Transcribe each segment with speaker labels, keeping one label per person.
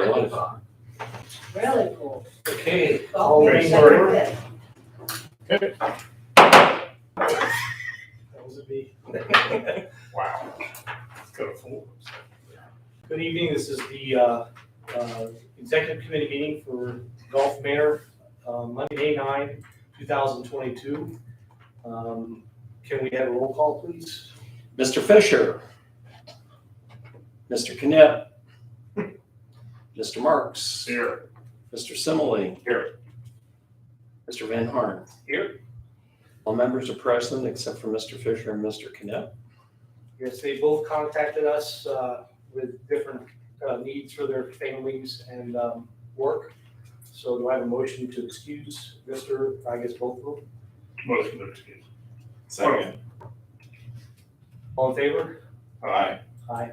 Speaker 1: life.
Speaker 2: Really cool.
Speaker 1: Okay.
Speaker 2: Oh,
Speaker 1: Okay,
Speaker 2: sorry.
Speaker 1: Okay.
Speaker 3: That was me.
Speaker 1: Wow. It's got a full.
Speaker 3: Good evening, this is the executive committee meeting for Golf Manor, Monday, May 9, 2022. Can we have a roll call, please?
Speaker 4: Mr. Fisher. Mr. Knipp. Mr. Marks.
Speaker 1: Here.
Speaker 4: Mr. Simile.
Speaker 1: Here.
Speaker 4: Mr. Van Harn.
Speaker 3: Here.
Speaker 4: All members are present except for Mr. Fisher and Mr. Knipp.
Speaker 3: Yes, they both contacted us with different needs for their families and work. So do I have a motion to excuse Mr., I guess both of them?
Speaker 1: Motion to excuse.
Speaker 4: Second.
Speaker 3: All in favor?
Speaker 1: Aye.
Speaker 3: Aye.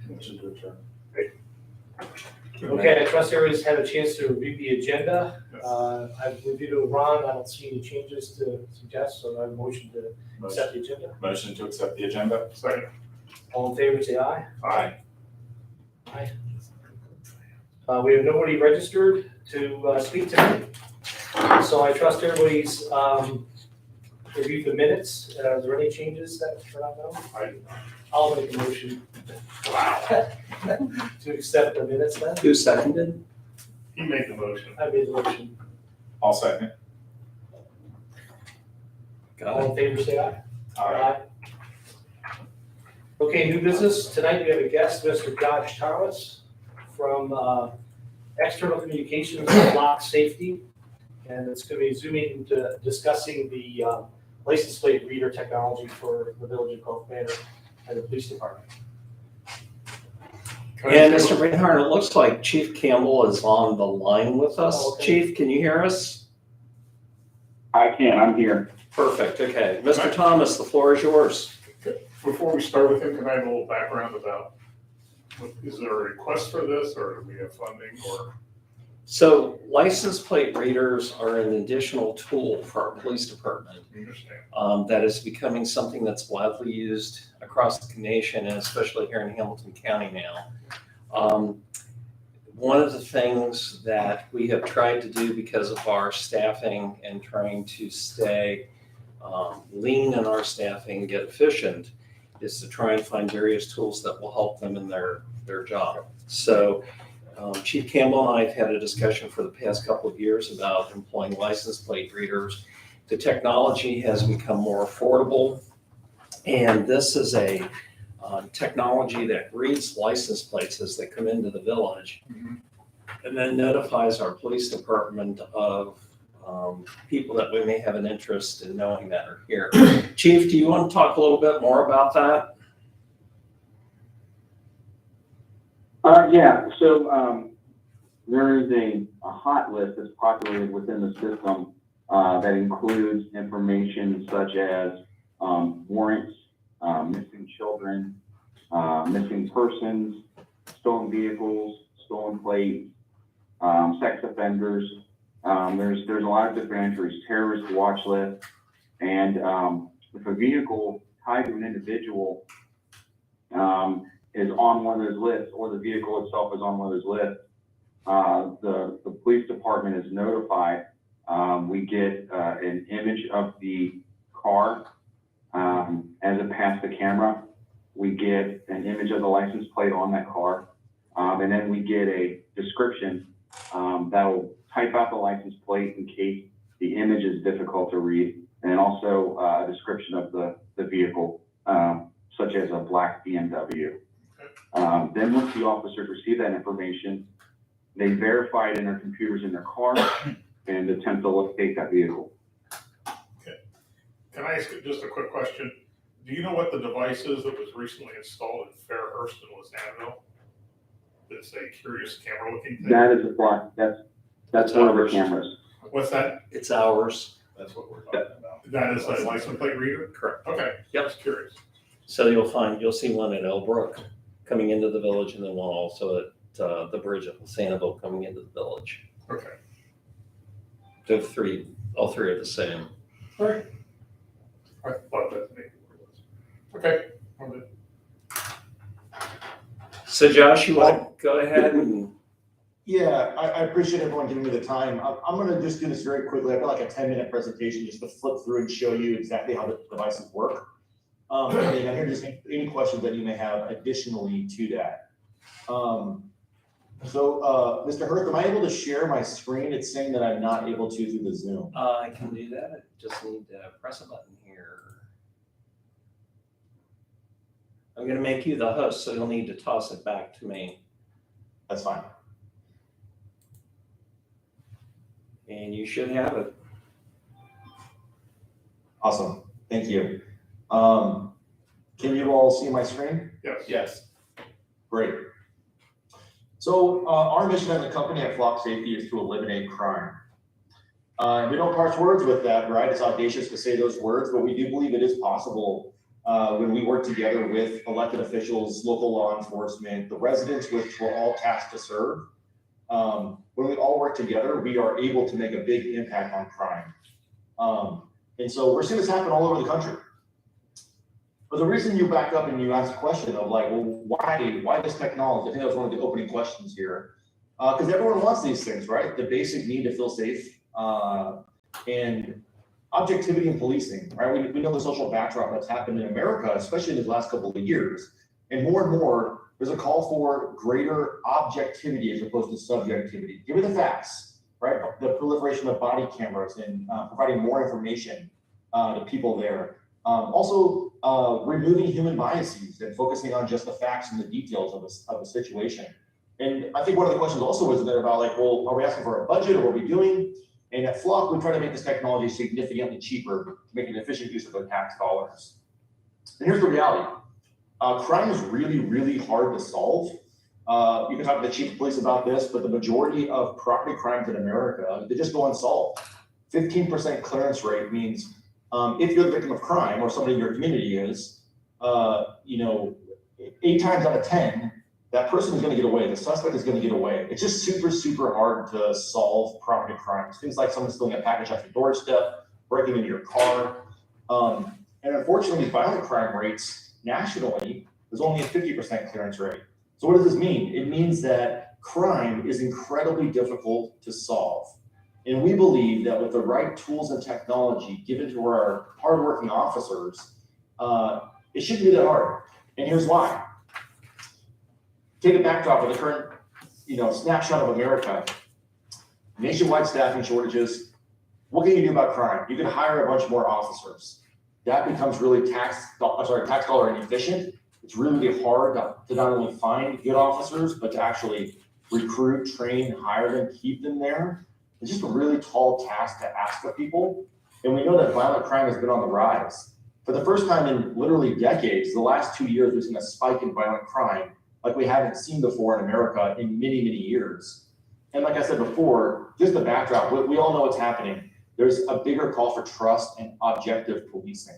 Speaker 1: Motion to adjourn.
Speaker 3: Okay, I trust everybody's had a chance to review the agenda. I've reviewed it with Ron, I don't see any changes to suggest, so I have a motion to accept the agenda.
Speaker 5: Motion to accept the agenda.
Speaker 1: Second.
Speaker 3: All in favor, say aye.
Speaker 1: Aye.
Speaker 3: Aye. We have nobody registered to speak tonight, so I trust everybody's reviewed the minutes. Is there any changes that are not known? I'll make a motion
Speaker 1: Wow.
Speaker 3: to accept the minutes then.
Speaker 4: Who seconded?
Speaker 1: He made the motion.
Speaker 3: I made the motion.
Speaker 5: I'll second.
Speaker 4: Got
Speaker 3: All
Speaker 4: it.
Speaker 3: in favor, say aye.
Speaker 1: Aye.
Speaker 3: Okay, new business. Tonight we have a guest, Mr. Josh Thomas from External Communications and Lock Safety. And it's going to be zooming into discussing the license plate reader technology for the village of Gulf Manor and the police department.
Speaker 4: And Mr. Van Harn, it looks like Chief Campbell is on the line with us.
Speaker 3: Oh, okay.
Speaker 4: Chief, can you hear us?
Speaker 6: I can, I'm here.
Speaker 4: Perfect, okay. Mr. Thomas, the floor is yours.
Speaker 1: Before we start with him, can I have a little background about, is there a request for this, or do we have funding, or?
Speaker 4: So license plate readers are an additional tool for our police department.
Speaker 1: Understand.
Speaker 4: That is becoming something that's widely used across the nation and especially here in Hamilton County now. One of the things that we have tried to do because of our staffing and trying to stay lean in our staffing and get efficient is to try and find various tools that will help them in their job. So Chief Campbell and I have had a discussion for the past couple of years about employing license plate readers. The technology has become more affordable, and this is a technology that reads license plates as they come into the village, and then notifies our police department of people that we may have an interest in knowing that are here. Chief, do you want to talk a little bit more about that?
Speaker 6: Yeah, so there is a hot list that's populated within the system that includes information such as warrants, missing children, missing persons, stolen vehicles, stolen plates, sex offenders. There's a lot of different entries, terrorist watch list, and if a vehicle tied to an individual is on one of those lists, or the vehicle itself is on one of those lists, the police department is notified. We get an image of the car as it passed the camera. We get an image of the license plate on that car, and then we get a description that will type out the license plate in case the image is difficult to read, and also a description of the vehicle, such as a black BMW. Then once the officers receive that information, they verify it in their computers in their car and attempt to locate that vehicle.
Speaker 1: Okay. Can I ask just a quick question? Do you know what the device is that was recently installed in Fairhurst and Lissanville? It's a curious camera looking thing.
Speaker 6: That is a black, that's one of our cameras.
Speaker 1: What's that?
Speaker 4: It's ours.
Speaker 1: That's what we're talking about. That is a license plate reader?
Speaker 4: Correct.
Speaker 1: Okay.
Speaker 4: Yep.
Speaker 1: Just curious.
Speaker 4: So you'll see one at Elbrook coming into the village, and then one also at the bridge at Sanibel coming into the village.
Speaker 1: Okay.
Speaker 4: The all three are the same.
Speaker 1: All right. I thought that maybe what it was. Okay. I'm good.
Speaker 4: So Josh, you want to go ahead and,
Speaker 7: Yeah, I appreciate everyone giving me the time. I'm gonna just do this very quickly. I've got like a 10-minute presentation just to flip through and show you exactly how the devices work. And then I'm here to just answer any questions that you may have additionally to that. Mr. Hurth, am I able to share my screen? It's saying that I'm not able to through the Zoom.
Speaker 4: I can do that. I just need to press a button here. I'm gonna make you the host, so you'll need to toss it back to me.
Speaker 7: That's fine.
Speaker 4: And you should have it.
Speaker 7: Awesome. Thank you. Can you all see my screen?
Speaker 1: Yes.
Speaker 5: Yes.
Speaker 7: Great. So our mission as a company at Flock Safety is to eliminate crime. We don't parse words with that, right? It's audacious to say those words, but we do believe it is possible when we work together with elected officials, local law enforcement, the residents, which we're all tasked to serve. When we all work together, we are able to make a big impact on crime. And so we're seeing this happen all over the country. But the reason you back up and you ask a question of like, well, why this technology? I think that was one of the opening questions here. Because everyone wants these things, right? The basic need to feel safe and objectivity in policing, right? We know the social backdrop that's happened in America, especially in the last couple of years. And more, there's a call for greater objectivity as opposed to subjectivity. Give me the facts, right? The proliferation of body cameras and providing more information to people there. Also, removing human biases and focusing on just the facts and the details of a situation. And I think one of the questions also was there about like, well, are we asking for a budget or what are we doing? And at Flock, we try to make this technology significantly cheaper to make an efficient use of the tax dollars. And here's the reality. Crime is really, really hard to solve. You can talk to the chief of police about this, but the majority of property crimes in America, they just go unsolved. 15% clearance rate means if you're the victim of crime or somebody in your community is, 8 times out of 10, that person is going to get away. The suspect is going to get away. It's just super, super hard to solve property crimes. Things like someone stealing a package off your doorstep, breaking into your car. And unfortunately, violent crime rates nationally, there's only a 50% clearance rate. So what does this mean? It means that crime is incredibly difficult to solve. And we believe that with the right tools and technology given to our hardworking officers, it shouldn't be that hard. And here's why. Take a backdrop of the current, snapshot of America. Nationwide staffing shortages. What can you do about crime? You can hire a bunch more officers. That becomes really tax dollar inefficient. It's really hard to not only find good officers, but to actually recruit, train, hire them, keep them there. It's just a really tall task to ask of people. And we know that violent crime has been on the rise. For the first time in literally decades, the last 2 years, we've seen a spike in violent crime like we haven't seen before in America in many, many years. And like I said before, just the backdrop, we all know what's happening. There's a bigger call for trust and objective policing.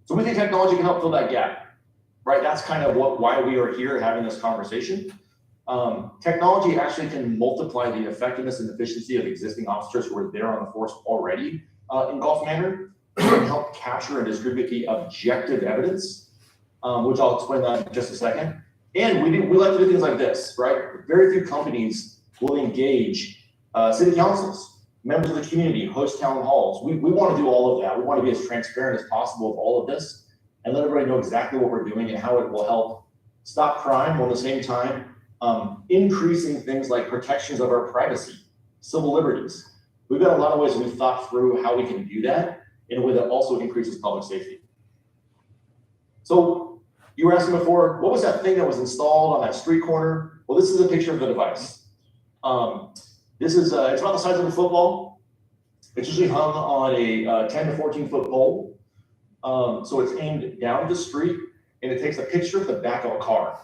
Speaker 7: So we think technology can help fill that gap, right? That's kind of why we are here having this conversation. Technology actually can multiply the effectiveness and efficiency of existing officers who are there on the force already in Gulf Manor, and help capture and distribute the objective evidence, which I'll explain that in just a second. And we like to do things like this, right? Very few companies will engage city councils, members of the community, host town halls. We want to do all of that. We want to be as transparent as possible with all of this and let everybody know exactly what we're doing and how it will help stop crime while at the same time increasing things like protections of our privacy, civil liberties. We've got a lot of ways that we've thought through how we can do that in a way that also increases public safety. So you were asking before, what was that thing that was installed on that street corner? Well, this is a picture of the device. This is, it's about the size of a football. It's usually hung on a 10 to 14 foot pole. So it's aimed down the street and it takes a picture of the back of a car.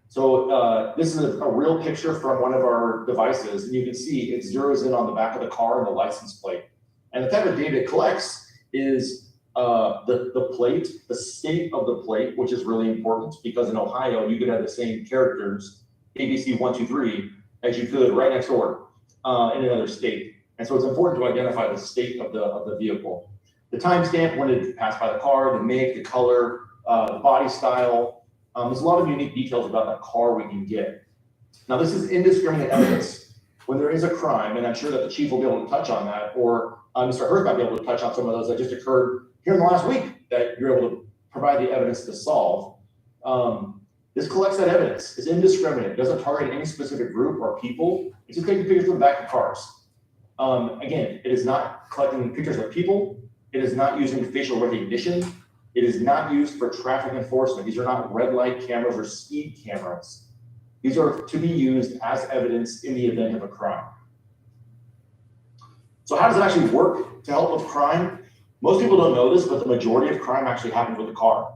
Speaker 7: So this is a real picture from one of our devices, and you can see it zeroes in on the back of the car and the license plate. And the type of data it collects is the plate, the state of the plate, which is really important because in Ohio, you could have the same characters, ABC 123, as you could right next door in another state. And so it's important to identify the state of the vehicle. The timestamp when it passed by the car, the make, the color, the body style, There's a lot of unique details about that car we can get. Now, this is indiscriminate evidence. When there is a crime, and I'm sure that the chief will be able to touch on that, or Mr. Hurd might be able to touch on some of those that just occurred here in the last week that you're able to provide the evidence to solve. This collects that evidence. It's indiscriminate. It doesn't target any specific group or people. It's just taking pictures from the back of cars. Again, it is not collecting pictures of people. It is not using facial recognition. It is not used for traffic enforcement. These are not red light cameras or speed cameras. These are to be used as evidence in the event of a crime. So how does it actually work to help with crime? Most people don't know this, but the majority of crime actually happens with a car.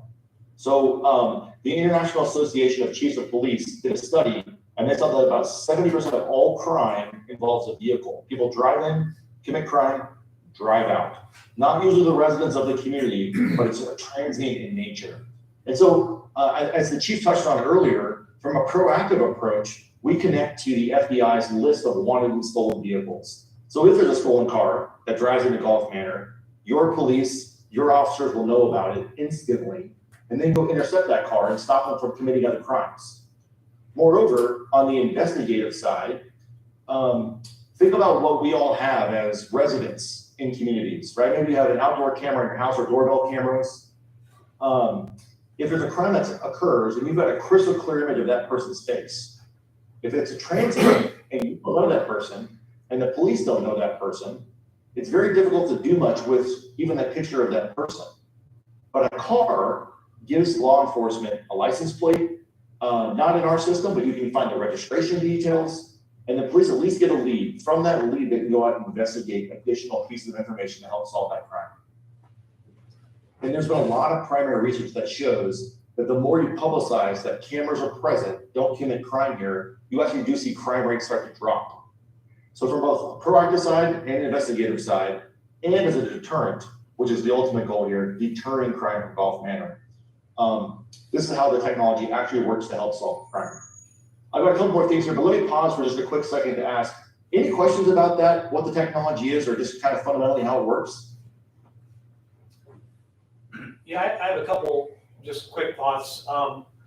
Speaker 7: So the International Association of Chiefs of Police did a study, and they saw that about 70% of all crime involves a vehicle. People drive in, commit crime, drive out. Not usually the residents of the community, but it's transient in nature. And so, as the chief touched on earlier, from a proactive approach, we connect to the FBI's list of wanted and stolen vehicles. So if there's a stolen car that drives into Golf Manor, your police, your officers will know about it instantly, and then go intercept that car and stop them from committing other crimes. Moreover, on the investigative side, think about what we all have as residents in communities, right? Maybe you have an outdoor camera in your house or doorbell cameras. If there's a crime that occurs and you've got a crystal clear image of that person's face, if it's a transient and you don't know that person and the police don't know that person, it's very difficult to do much with even a picture of that person. But a car gives law enforcement a license plate, not in our system, but you can find the registration details, and the police at least get a lead. From that lead, they can go out and investigate additional pieces of information to help solve that crime. And there's been a lot of primary research that shows that the more you publicize that cameras are present, don't commit crime here, you actually do see crime rates start to drop. So from both a proactive side and an investigative side, and as a deterrent, which is the ultimate goal here, deterring crime from Golf Manor. This is how the technology actually works to help solve crime. I've got a couple more things here, but let me pause for just a quick second to ask, any questions about that, what the technology is, or just kind of fundamentally how it works?
Speaker 3: Yeah, I have a couple just quick thoughts.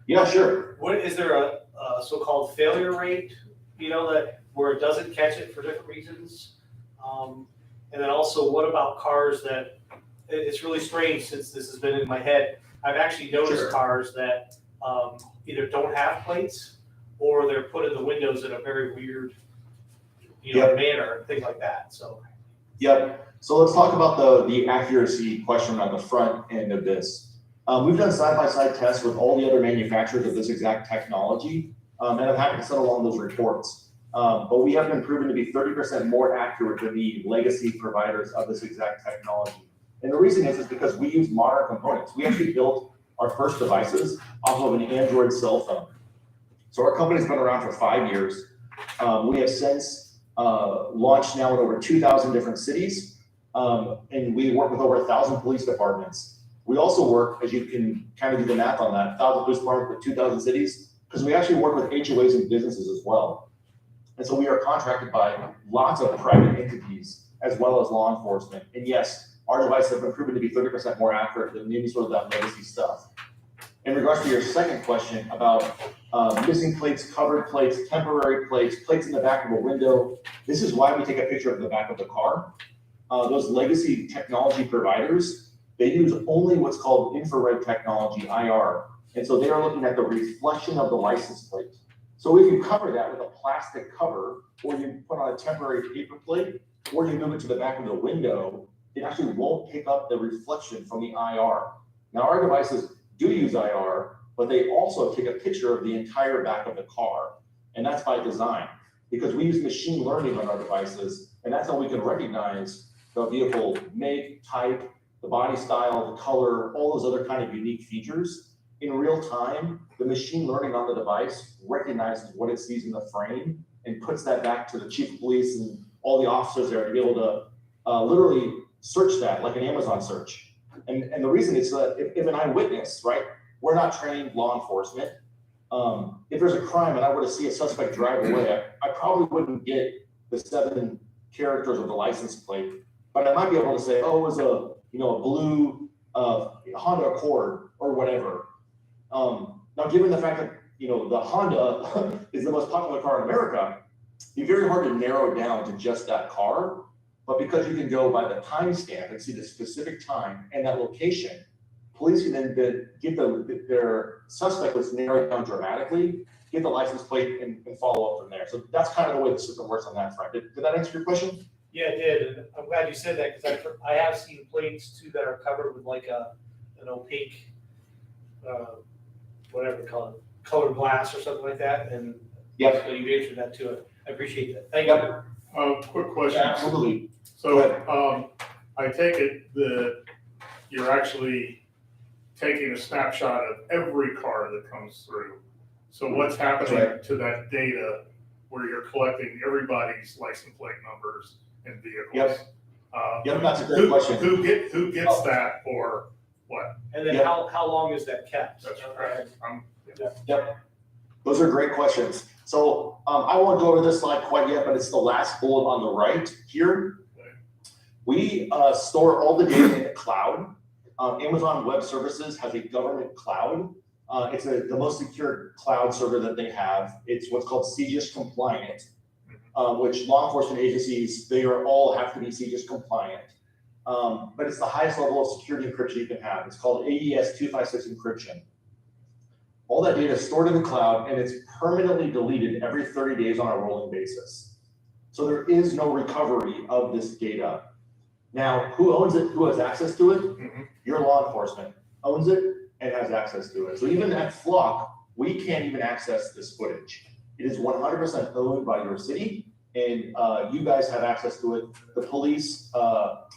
Speaker 7: Yeah, sure.
Speaker 3: What is there a so-called failure rate, that where it doesn't catch it for different reasons? And then also, what about cars that, it's really strange since this has been in my head. I've actually noticed
Speaker 7: Sure.
Speaker 3: cars that either don't have plates or they're put in the windows in a very weird,
Speaker 7: Yep.
Speaker 3: manner, things like that. So.
Speaker 7: Yep. So let's talk about the accuracy question on the front end of this. We've done side-by-side tests with all the other manufacturers of this exact technology, and I'm happy to send along those reports. But we have been proven to be 30% more accurate than the legacy providers of this exact technology. And the reason is because we use modern components. We actually built our first devices off of an Android cell phone. So our company's been around for 5 years. We have since launched now in over 2,000 different cities. And we work with over 1,000 police departments. We also work, as you can kind of do the math on that, 1,000 police departments with 2,000 cities, because we actually work with HOAs and businesses as well. And so we are contracted by lots of private entities as well as law enforcement. And yes, our devices have been proven to be 30% more accurate than any sort of that legacy stuff. In regards to your second question about missing plates, covered plates, temporary plates, plates in the back of a window, this is why we take a picture of the back of the car. Those legacy technology providers, they use only what's called infrared technology, IR. And so they are looking at the reflection of the license plate. So if you cover that with a plastic cover, or you put on a temporary paper plate, or you move it to the back of the window, it actually won't pick up the reflection from the IR. Now our devices do use IR, but they also take a picture of the entire back of the car. And that's by design, because we use machine learning on our devices, and that's how we can recognize the vehicle make, type, the body style, the color, all those other kind of unique features. In real time, the machine learning on the device recognizes what it sees in the frame and puts that back to the chief of police and all the officers there to be able to literally search that like an Amazon search. And the reason is that if an eyewitness, right, we're not trained law enforcement. If there's a crime and I were to see a suspect drive away, I probably wouldn't get the 7 characters of the license plate, but I might be able to say, oh, it was a blue Honda Accord or whatever. Now, given the fact that, the Honda is the most popular car in America, it'd be very hard to narrow down to just that car. But because you can go by the timestamp and see the specific time and that location, police can then get their suspect list narrowed down dramatically, get the license plate and follow up from there. So that's kind of the way the system works on that front. Did that answer your question?
Speaker 3: Yeah, it did, and I'm glad you said that, because I have seen plates too that are covered with like an opaque, whatever they call it, colored glass or something like that, and
Speaker 7: Yep.
Speaker 3: so you answered that too. I appreciate that. Thank you.
Speaker 1: Quick question.
Speaker 7: Absolutely.
Speaker 1: So, I take it that you're actually taking a snapshot of every car that comes through. So what's happening
Speaker 7: That's
Speaker 1: to that data where you're collecting everybody's license plate numbers and vehicles?
Speaker 7: Yep, that's a great question.
Speaker 1: Who gets that, or what?
Speaker 3: And then
Speaker 7: Yep.
Speaker 3: how long is that kept?
Speaker 1: That's right.
Speaker 7: Yep. Those are great questions. So I won't go over this slide quite yet, but it's the last bullet on the right here. We store all the data in the cloud. Amazon Web Services has a government cloud. It's the most secure cloud server that they have. It's what's called CGIS compliant, which law enforcement agencies, they all have to be CGIS compliant. But it's the highest level of security encryption you can have. It's called AES 256 encryption. All that data is stored in the cloud, and it's permanently deleted every 30 days on a rolling basis. So there is no recovery of this data. Now, who owns it? Who has access to it?
Speaker 1: Mhm.
Speaker 7: Your law enforcement owns it and has access to it. So even at Flock, we can't even access this footage. It is 100% owned by your city, and you guys have access to it. The police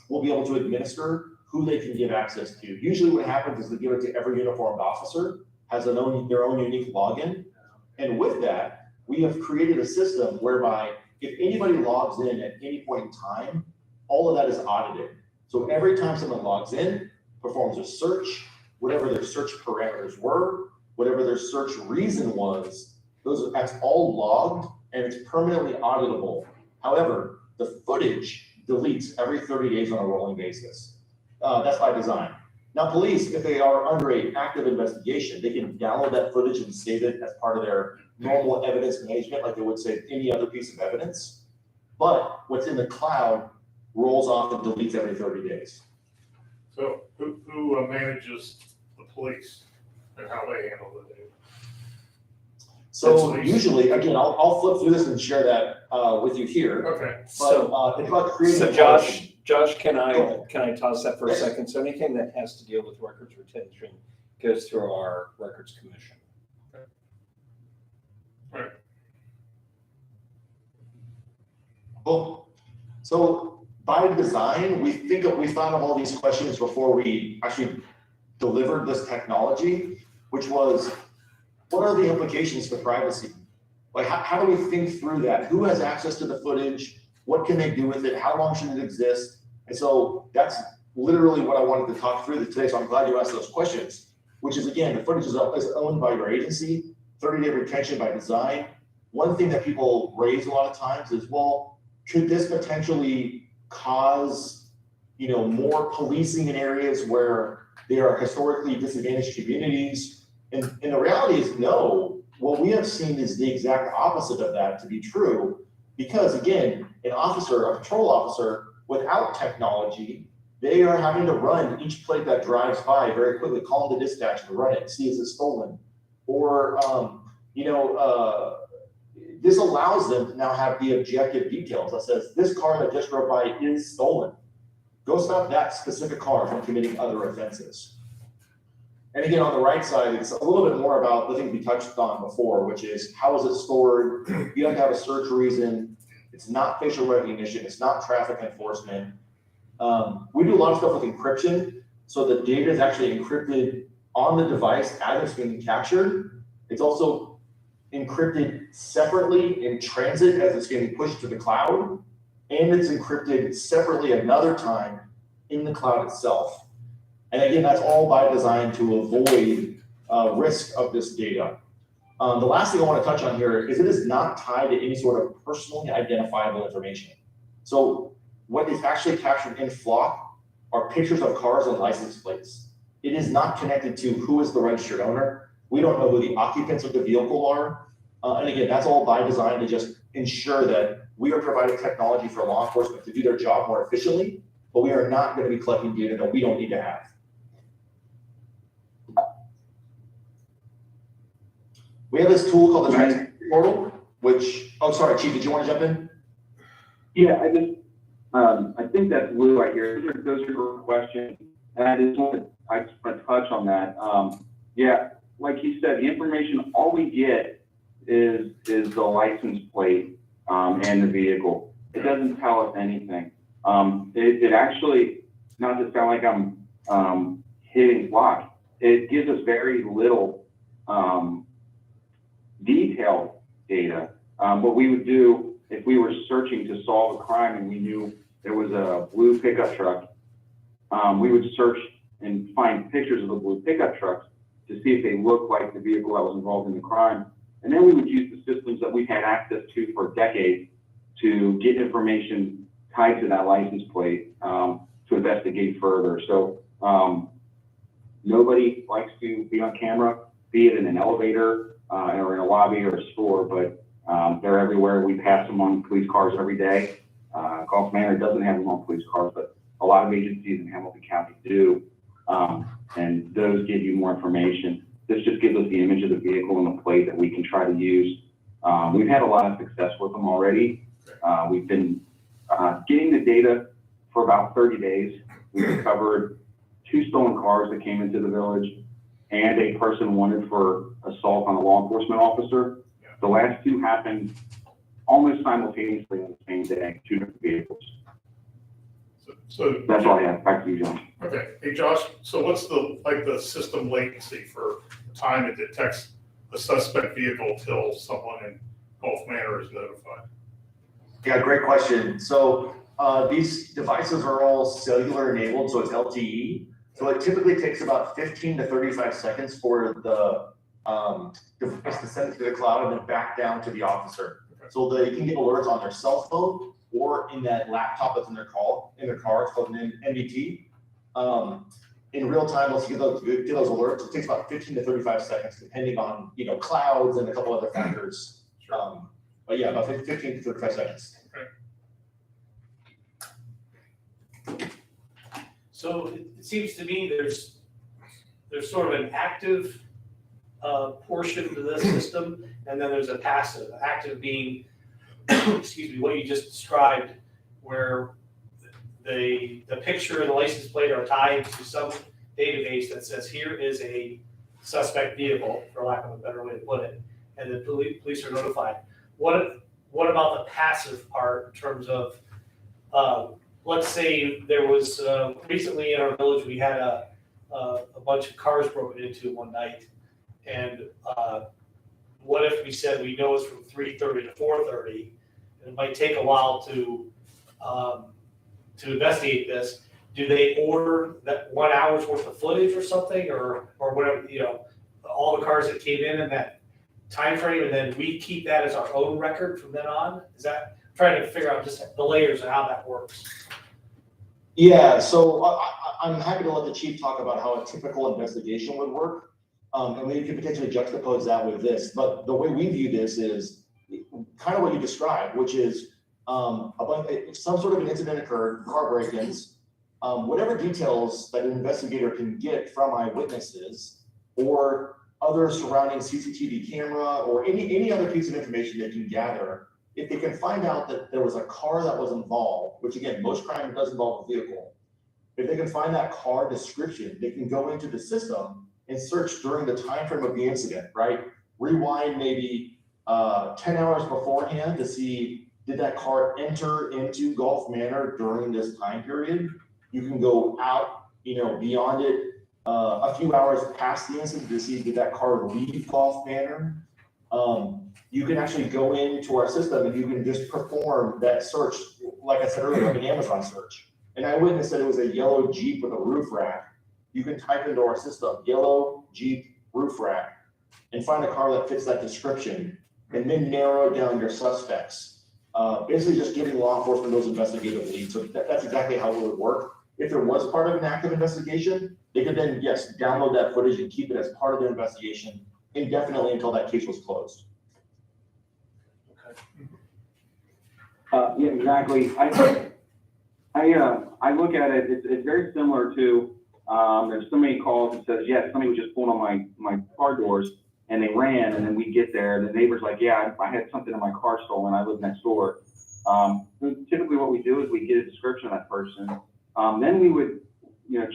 Speaker 7: will be able to administer who they can give access to. Usually what happens is they give it to every uniformed officer, has their own unique login. And with that, we have created a system whereby if anybody logs in at any point in time, all of that is audited. So every time someone logs in, performs a search, whatever their search parameters were, whatever their search reason was, that's all logged and it's permanently auditable. However, the footage deletes every 30 days on a rolling basis. That's by design. Now, police, if they are under an active investigation, they can download that footage and save it as part of their normal evidence management, like they would save any other piece of evidence. But what's in the cloud rolls off and deletes every 30 days.
Speaker 1: So who manages the police and how they handle the data?
Speaker 7: So
Speaker 1: That's
Speaker 7: usually, again, I'll flip through this and share that with you here.
Speaker 1: Okay.
Speaker 7: But it's about creating.
Speaker 4: So
Speaker 7: a policy.
Speaker 4: Josh, can I toss that for a second? So anything that has to deal with records retention goes through our records commission.
Speaker 7: Cool. So by design, we thought of all these questions before we actually delivered this technology, which was, what are the implications for privacy? Like, how do we think through that? Who has access to the footage? What can they do with it? How long should it exist? And so that's literally what I wanted to talk through today. So I'm glad you asked those questions, which is, again, the footage is owned by your agency, 30-day retention by design. One thing that people raise a lot of times is, well, could this potentially cause, more policing in areas where there are historically disadvantaged communities? And the reality is no. What we have seen is the exact opposite of that to be true, because again, a patrol officer, without technology, they are having to run each plate that drives by very quickly, call the dispatch and run it, see is it stolen, or this allows them to now have the objective details that says this car that just drove by is stolen. Go stop that specific car from committing other offenses. And again, on the right side, it's a little bit more about the thing we touched on before, which is how is it stored? You don't have a search reason. It's not facial recognition. It's not traffic enforcement. We do a lot of stuff with encryption. So the data is actually encrypted on the device as it's being captured. It's also encrypted separately in transit as it's getting pushed to the cloud. And it's encrypted separately another time in the cloud itself. And again, that's all by design to avoid risk of this data. The last thing I want to touch on here is it is not tied to any sort of personally identifiable information. So what is actually captured in Flock are pictures of cars and license plates. It is not connected to who is the registered owner. We don't know who the occupants of the vehicle are. And again, that's all by design to just ensure that we are providing technology for law enforcement to do their job more efficiently, but we are not going to be collecting data that we don't need to have. We have this tool called the Transit Portal, which, oh, sorry, Chief, did you want to jump in?
Speaker 6: Yeah, I think that's Lou right here. Those are your questions. And I just want to touch on that. Yeah, like he said, the information, all we get is the license plate, and the vehicle. It doesn't tell us anything. It actually, not to sound like I'm hitting block, it gives us very little, detailed data. What we would do if we were searching to solve a crime and we knew there was a blue pickup truck, we would search and find pictures of the blue pickup trucks to see if they look like the vehicle that was involved in the crime. And then we would use the systems that we've had access to for decades to get information tied to that license plate, to investigate further. So nobody likes to be on camera, be it in an elevator or in a lobby or a store, but they're everywhere. We pass them on police cars every day. Gulf Manor doesn't have them on police cars, but a lot of agencies in Hamilton County do. And those give you more information. This just gives us the image of the vehicle and the plate that we can try to use. We've had a lot of success with them already. We've been getting the data for about 30 days. We've recovered 2 stolen cars that came into the village and a person wanted for assault on a law enforcement officer. The last 2 happened almost simultaneously on the same day, 2 different vehicles.
Speaker 1: So
Speaker 6: That's all I have. Back to you, John.
Speaker 1: okay, hey Josh, so what's the system latency for the time it detects a suspect vehicle till someone in Gulf Manor is notified?
Speaker 7: Yeah, great question. So these devices are all cellular enabled, so it's LTE. So it typically takes about 15 to 35 seconds for the device to send it to the cloud and then back down to the officer. So they can get alerts on their cell phone or in that laptop that's in their car. It's called an NVT. In real time, once you get those alerts, it takes about 15 to 35 seconds, depending on clouds and a couple other factors. But yeah, about 15 to 35 seconds.
Speaker 3: So it seems to me there's sort of an active portion to this system, and then there's a passive. Active being, excuse me, what you just described, where the picture and the license plate are tied to some database that says here is a suspect vehicle, for lack of a better way to put it, and the police are notified. What about the passive part in terms of, let's say there was, recently in our village, we had a bunch of cars broken into one night. And what if we said we know it's from 3:30 to 4:30, and it might take a while to investigate this. Do they order that 1 hour's worth of footage or something, or whatever, all the cars that came in that time frame, and then we keep that as our own record from then on? Is that, I'm trying to figure out just the layers of how that works?
Speaker 7: Yeah, so I'm happy to let the chief talk about how a typical investigation would work. And we could potentially juxtapose that with this. But the way we view this is kind of what you described, which is if some sort of an incident occurred, car break-ins, whatever details that an investigator can get from eyewitnesses or other surrounding CCTV camera or any other piece of information they can gather, if they can find out that there was a car that was involved, which again, most crime does involve a vehicle, if they can find that car description, they can go into the system and search during the time frame of the incident, right? Rewind maybe 10 hours beforehand to see, did that car enter into Gulf Manor during this time period? You can go out, beyond it a few hours past the incident to see, did that car leave Gulf Manor? You can actually go into our system and you can just perform that search, like I said earlier, like an Amazon search. An eyewitness said it was a yellow Jeep with a roof rack. You can type into our system, yellow Jeep roof rack, and find a car that fits that description, and then narrow down your suspects. Basically just giving law enforcement those investigative leads. So that's exactly how it would work. If there was part of an active investigation, they could then, yes, download that footage and keep it as part of the investigation indefinitely until that case was closed.
Speaker 6: Yeah, exactly. I look at it, it's very similar to, there's so many calls that says, yes, somebody was just pulling on my car doors and they ran, and then we get there and the neighbor's like, yeah, I had something in my car stolen. I live next door. Typically what we do is we get a description of that person. Then we would,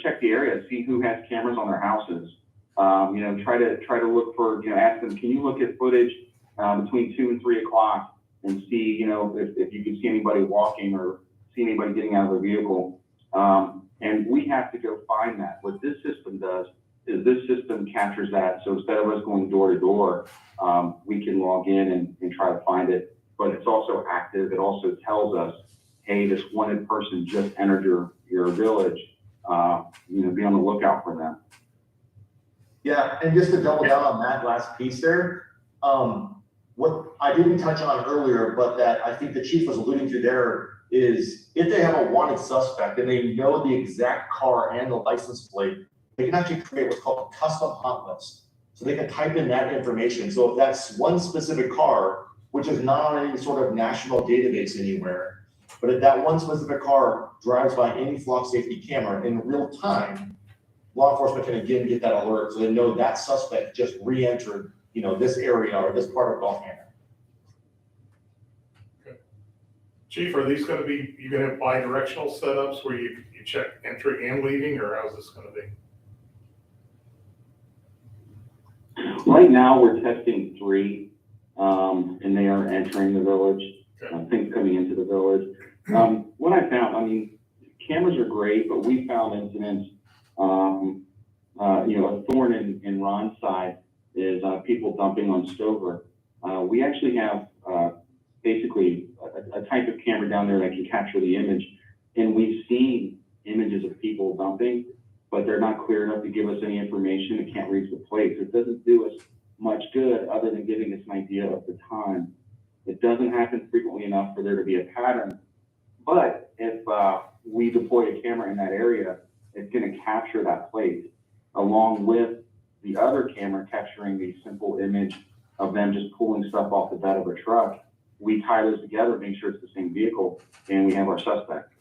Speaker 6: check the area, see who has cameras on their houses. Try to look for, ask them, can you look at footage between 2 and 3 o'clock and see, if you can see anybody walking or see anybody getting out of a vehicle. And we have to go find that. What this system does is this system captures that. So instead of us going door to door, we can log in and try to find it. But it's also active. It also tells us, hey, this wanted person just entered your village. Be on the lookout for them.
Speaker 7: Yeah, and just to double down on that last piece there, what I didn't touch on earlier, but that I think the chief was alluding to there is if they have a wanted suspect and they know the exact car and the license plate, they can actually create what's called a custom hot list. So they can type in that information. So if that's one specific car, which is not on any sort of national database anywhere, but if that one specific car drives by any flock safety camera in real time, law enforcement can again get that alert so they know that suspect just re-entered, this area or this part of Gulf Manor.
Speaker 1: Chief, are these gonna be, you gonna have bi-directional setups where you check entering and leaving, or how's this gonna be?
Speaker 6: Right now, we're testing 3, and they are entering the village.
Speaker 1: Okay.
Speaker 6: Things coming into the village. What I found, cameras are great, but we found incidents, a thorn in Ron's side is people dumping on Stover. We actually have basically a type of camera down there that can capture the image, and we've seen images of people dumping, but they're not clear enough to give us any information. It can't reach the plates. It doesn't do us much good other than giving us an idea of the time. It doesn't happen frequently enough for there to be a pattern. But if we deploy a camera in that area, it's going to capture that plate along with the other camera capturing the simple image of them just pulling stuff off the bed of a truck. We tie those together, make sure it's the same vehicle, and we have our suspect.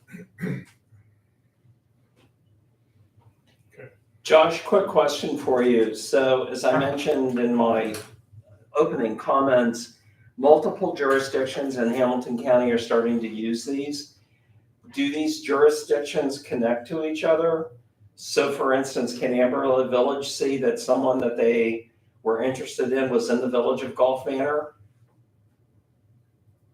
Speaker 4: Josh, quick question for you. So as I mentioned in my opening comments, multiple jurisdictions in Hamilton County are starting to use these. Do these jurisdictions connect to each other? So for instance, can Amarillo Village see that someone that they were interested in was in the village of Gulf Manor?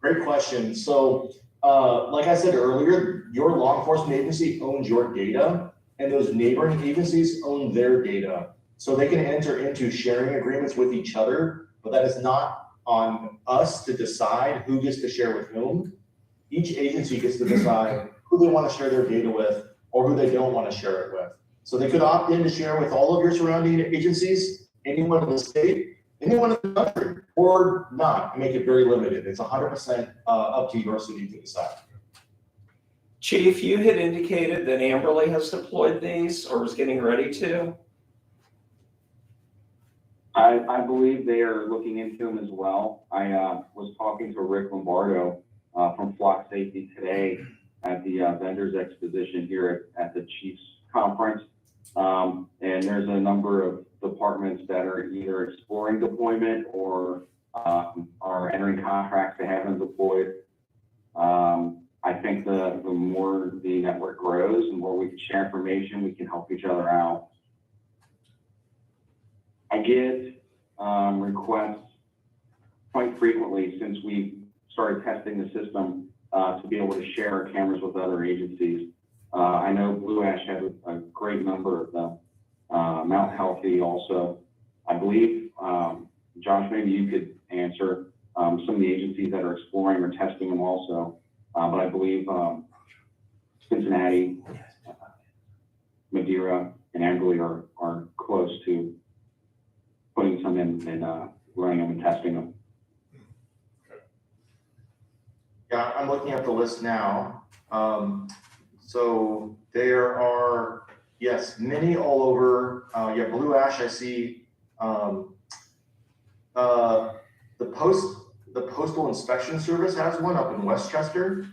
Speaker 7: Great question. So, like I said earlier, your law enforcement agency owns your data, and those neighboring agencies own their data. So they can enter into sharing agreements with each other, but that is not on us to decide who gets to share with whom. Each agency gets to decide who they want to share their data with or who they don't want to share it with. So they could opt in to share with all of your surrounding agencies, anyone in the state, anyone in the country, or not, make it very limited. It's 100% up to your city to decide.
Speaker 4: Chief, you had indicated that Amberley has deployed these or was getting ready to.
Speaker 6: I believe they are looking into them as well. I was talking to Rick Lombardo from Flock Safety today at the vendors exposition here at the Chiefs conference. And there's a number of departments that are either exploring deployment or are entering contracts to have them deployed. I think the more the network grows and more we can share information, we can help each other out. I get requests quite frequently since we started testing the system to be able to share our cameras with other agencies. I know Blue Ash has a great number of them. Mount Healthy also. I believe, Josh, maybe you could answer some of the agencies that are exploring or testing them also. But I believe Cincinnati, Madeira, and Amberley are close to putting some in and running them and testing them.
Speaker 7: Yeah, I'm looking at the list now. So there are, yes, many all over. Yeah, Blue Ash, I see. The Postal Inspection Service has one up in Westchester.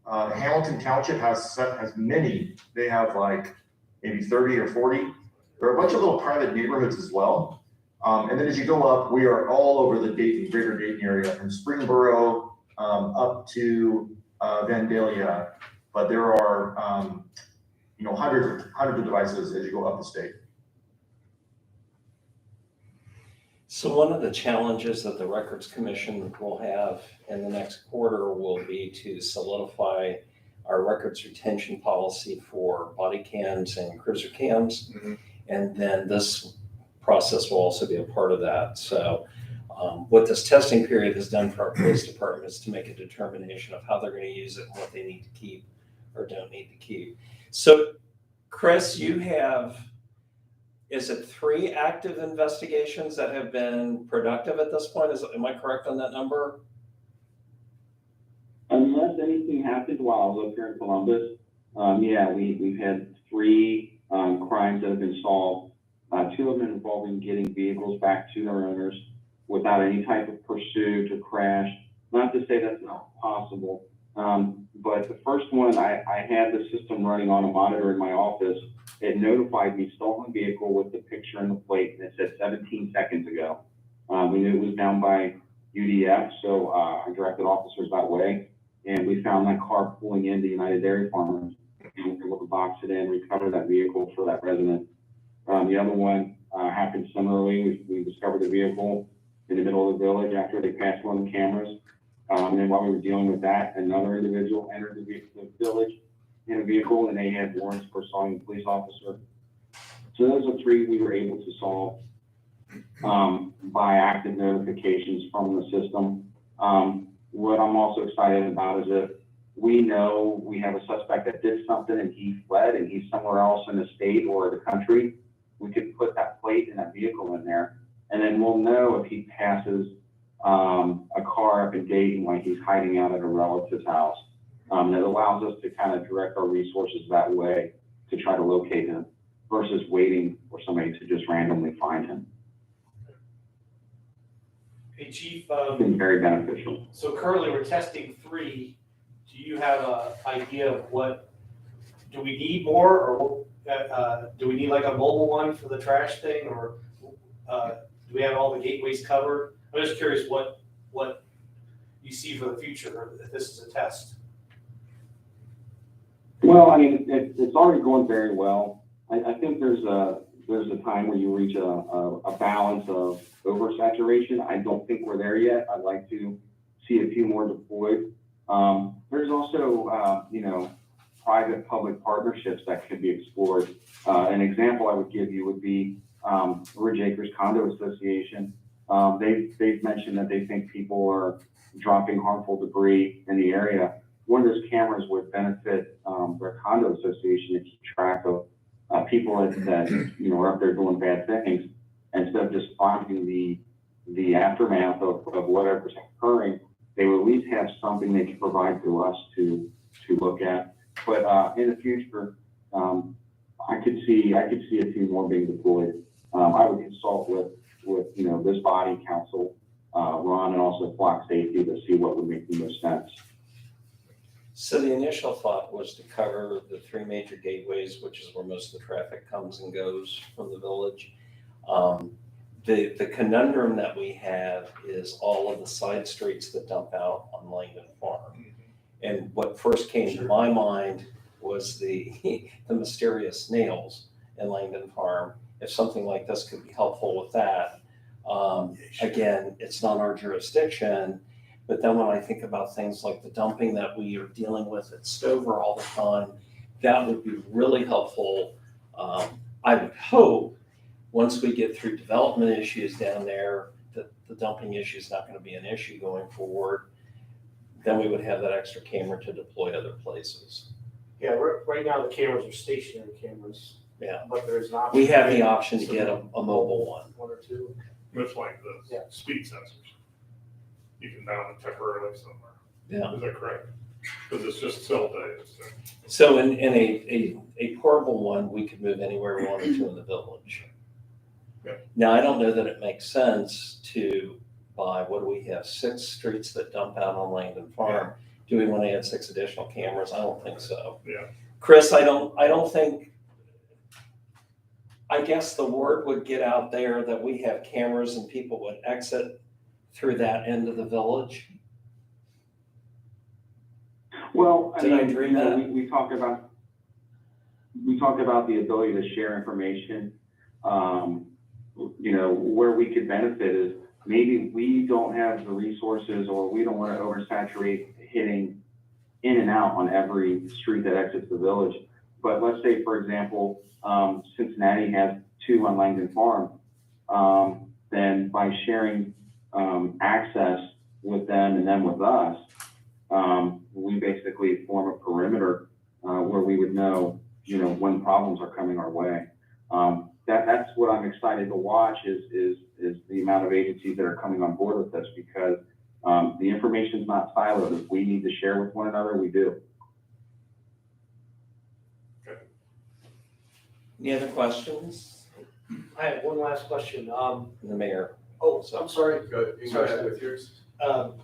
Speaker 7: Hamilton Township has many. They have like maybe 30 or 40. There are a bunch of little private neighborhoods as well. And then as you go up, we are all over the Dayton, greater Dayton area, from Springboro up to Vandalia. But there are hundreds of devices as you go up the state.
Speaker 4: So one of the challenges that the Records Commission will have in the next quarter will be to solidify our records retention policy for body cams and cruiser cams.
Speaker 1: Mm-hmm.
Speaker 4: And then this process will also be a part of that. So what this testing period has done for our police department is to make a determination of how they're going to use it and what they need to keep or don't need to keep. So Chris, you have, is it 3 active investigations that have been productive at this point? Am I correct on that number?
Speaker 6: Unless anything happened while I was up here in Columbus, we've had 3 crimes that have been solved. 2 of them involving getting vehicles back to their owners without any type of pursuit or crash. Not to say that's not possible, but the first one, I had the system running on a monitor in my office. It notified me stolen vehicle with the picture and the plate, and it said 17 seconds ago. We knew it was down by UDF, so I directed officers that way, and we found that car pulling into United Dairy Farmers. We were able to box it in, recover that vehicle for that resident. The other one happened similarly. We discovered the vehicle in the middle of the village after they passed one of the cameras. And then while we were dealing with that, another individual entered the village in a vehicle, and they had warrants for assaulting a police officer. So those are 3 we were able to solve by active notifications from the system. What I'm also excited about is that we know we have a suspect that did something and he fled and he's somewhere else in the state or the country. We could put that plate and that vehicle in there, and then we'll know if he passes a car up in Dayton like he's hiding out at a relative's house. That allows us to kind of direct our resources that way to try to locate him versus waiting for somebody to just randomly find him.
Speaker 3: Hey, Chief,
Speaker 6: It's been very beneficial.
Speaker 3: so currently we're testing 3. Do you have an idea of do we need more, or do we need like a mobile one for the trash thing, or do we have all the gateways covered? I'm just curious what you see for the future, or if this is a test.
Speaker 6: Well, I mean, it's already going very well. I think there's a time where you reach a balance of oversaturation. I don't think we're there yet. I'd like to see a few more deployed. There's also, private-public partnerships that could be explored. An example I would give you would be Ridge Acres Condo Association. They've mentioned that they think people are dropping harmful debris in the area. One of those cameras would benefit their condo association to keep track of people that are up there doing bad things, instead of just finding the aftermath of whatever's occurring. They will at least have something they can provide to us to look at. But in the future, I could see a few more being deployed. I would consult with this body, council, Ron, and also Flock Safety to see what would make the most sense.
Speaker 4: So the initial thought was to cover the 3 major gateways, which is where most of the traffic comes and goes from the village. The conundrum that we have is all of the side streets that dump out on Langdon Farm. And what first came to my mind was the mysterious nails in Langdon Farm. If something like this could be helpful with that. Again, it's not our jurisdiction, but then when I think about things like the dumping that we are dealing with at Stover all the time, that would be really helpful. I would hope once we get through development issues down there, that the dumping issue is not going to be an issue going forward. Then we would have that extra camera to deploy other places.
Speaker 3: Yeah, right now the cameras are stationary cameras.
Speaker 4: Yeah.
Speaker 3: But there's an option.
Speaker 4: We have the option to get a mobile one.
Speaker 3: 1 or 2.
Speaker 1: Much like the
Speaker 3: Yeah.
Speaker 1: speed sensors. You can mount them temporarily somewhere.
Speaker 4: Yeah.
Speaker 1: Is that correct? Because it's just cell data.
Speaker 4: So in a portable one, we could move anywhere we wanted to in the village.
Speaker 1: Yeah.
Speaker 4: Now, I don't know that it makes sense to by, what do we have, 6 streets that dump out on Langdon Farm? Do we want to add 6 additional cameras? I don't think so.
Speaker 1: Yeah.
Speaker 4: Chris, I don't think, I guess the word would get out there that we have cameras and people would exit through that end of the village.
Speaker 6: Well,
Speaker 4: Did I dream
Speaker 6: you know,
Speaker 4: that?
Speaker 6: we talked about the ability to share information. You know, where we could benefit is maybe we don't have the resources, or we don't want to oversaturate hitting in and out on every street that exits the village. But let's say, for example, Cincinnati has 2 on Langdon Farm. Then by sharing access with them and then with us, we basically form a perimeter where we would know, you know, when problems are coming our way. That's what I'm excited to watch is the amount of agencies that are coming on board with this, because the information is not siloed. If we need to share with one another, we do.
Speaker 4: Any other questions?
Speaker 3: I have one last question.
Speaker 4: The mayor.
Speaker 3: Oh, I'm sorry.
Speaker 5: Go ahead with yours.
Speaker 3: Sorry.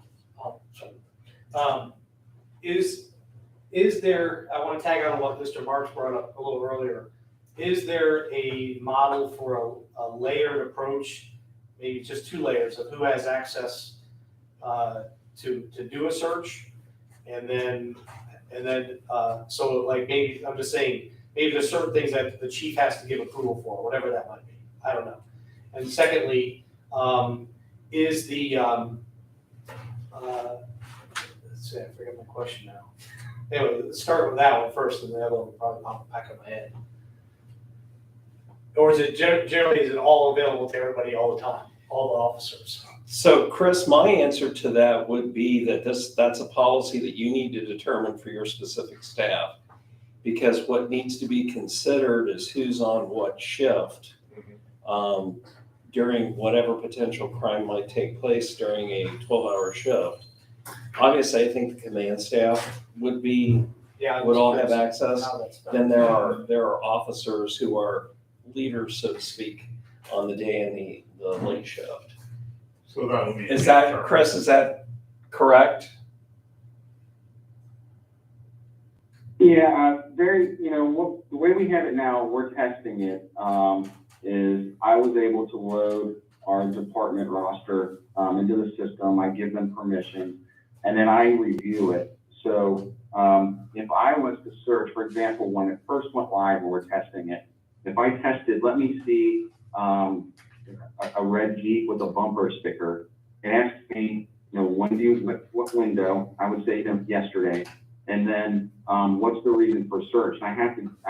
Speaker 3: Is there, I want to tag on what Mr. Marks brought up a little earlier. Is there a model for a layered approach, maybe just 2 layers of who has access to do a search? And then, so like maybe, I'm just saying, maybe there's certain things that the chief has to give approval for, whatever that might be. I don't know. And secondly, is the, let's see, I forget my question now. Anyway, let's start with that one first, and the other one will probably pop back in my head. Or is it generally, is it all available to everybody all the time, all the officers?
Speaker 4: So Chris, my answer to that would be that that's a policy that you need to determine for your specific staff. Because what needs to be considered is who's on what shift during whatever potential crime might take place during a 12-hour shift. Obviously, I think the command staff would all have access. Then there are officers who are leaders, so to speak, on the day in the late shift.
Speaker 1: So that'll be.
Speaker 4: Is that, Chris, is that correct?
Speaker 6: Yeah, the way we have it now, we're testing it, is I was able to load our department roster into the system. I give them permission, and then I review it. So if I was to search, for example, when it first went live and we're testing it, if I tested, let me see a red Jeep with a bumper sticker, it asks me, what window? I would say, yesterday. And then what's the reason for search? And I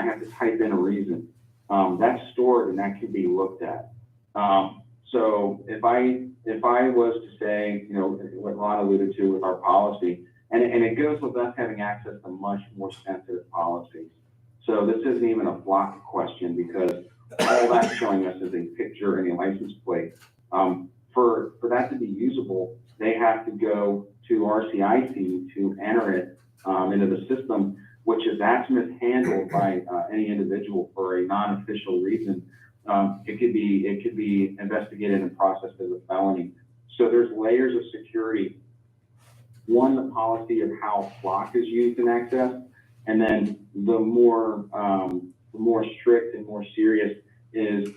Speaker 6: have to type in a reason. That's stored and that can be looked at. So if I was to say, what Ron alluded to with our policy, and it goes with us having access to much more sensitive policies. So this isn't even a flock question, because all that's showing us is a picture and a license plate. For that to be usable, they have to go to RCIC to enter it into the system, which if that's mishandled by any individual for a non-official reason, it could be investigated and processed as a felony. So there's layers of security. One, the policy of how flock is used in access, and then the more strict and more serious is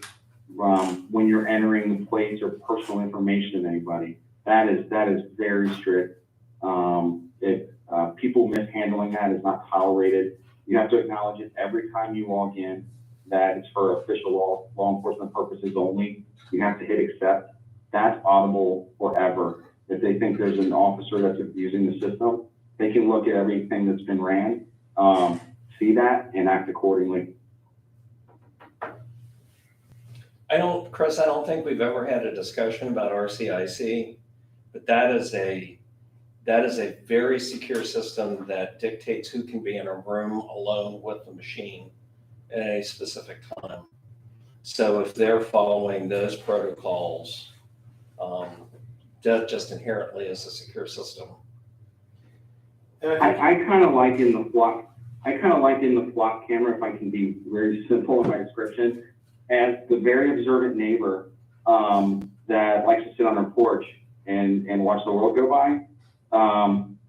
Speaker 6: when you're entering the plates or personal information of anybody. That is very strict. People mishandling that is not tolerated. You have to acknowledge it every time you log in, that it's for official law enforcement purposes only. You have to hit accept. That's audible forever. If they think there's an officer that's abusing the system, they can look at everything that's been ran, see that, and act accordingly.
Speaker 4: Chris, I don't think we've ever had a discussion about RCIC, but that is a very secure system that dictates who can be in a room alone with the machine at any specific time. So if they're following those protocols, that just inherently is a secure system.
Speaker 6: I kind of like in the flock camera, if I can be very simple in my description, as the very observant neighbor that likes to sit on their porch and watch the world go by.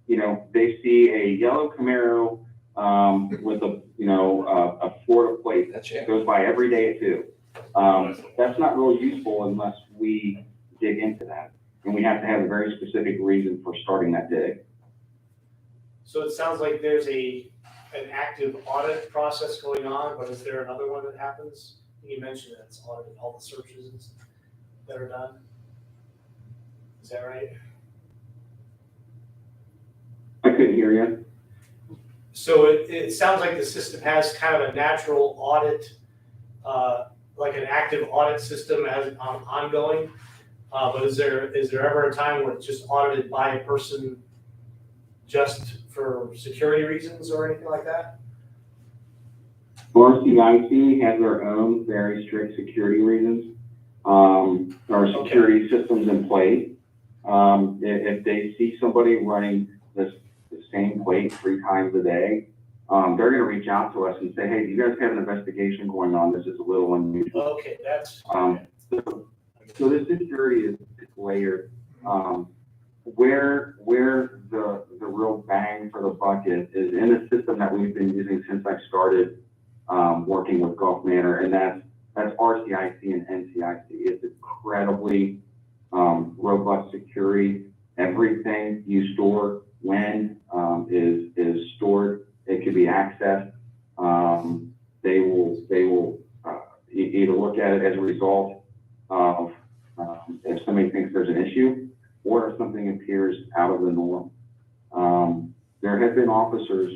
Speaker 6: You know, they see a yellow Camaro with a Florida plate
Speaker 4: That's
Speaker 6: that
Speaker 4: it.
Speaker 6: goes by every day at 2. That's not really useful unless we dig into that. And we have to have a very specific reason for starting that dig.
Speaker 3: So it sounds like there's an active audit process going on, but is there another one that happens? You mentioned that it's audited, all the searches that are done. Is that right?
Speaker 6: I couldn't hear you.
Speaker 3: So it sounds like the system has kind of a natural audit, like an active audit system as ongoing. But is there ever a time where it's just audited by a person just for security reasons or anything like that?
Speaker 6: RCIC has their own very strict security reasons, or security systems in place. If they see somebody running the same plate 3 times a day, they're going to reach out to us and say, hey, do you guys have an investigation going on? This is a little unusual.
Speaker 3: Okay, that's.
Speaker 6: So this security is layered. Where the real bang for the buck is in a system that we've been using since I started working with Gulf Manor, and that's RCIC and NCIC. It's incredibly robust security. Everything you store when is stored. It can be accessed. They will either look at it as a result of if somebody thinks there's an issue or if something appears out of the norm. There have been officers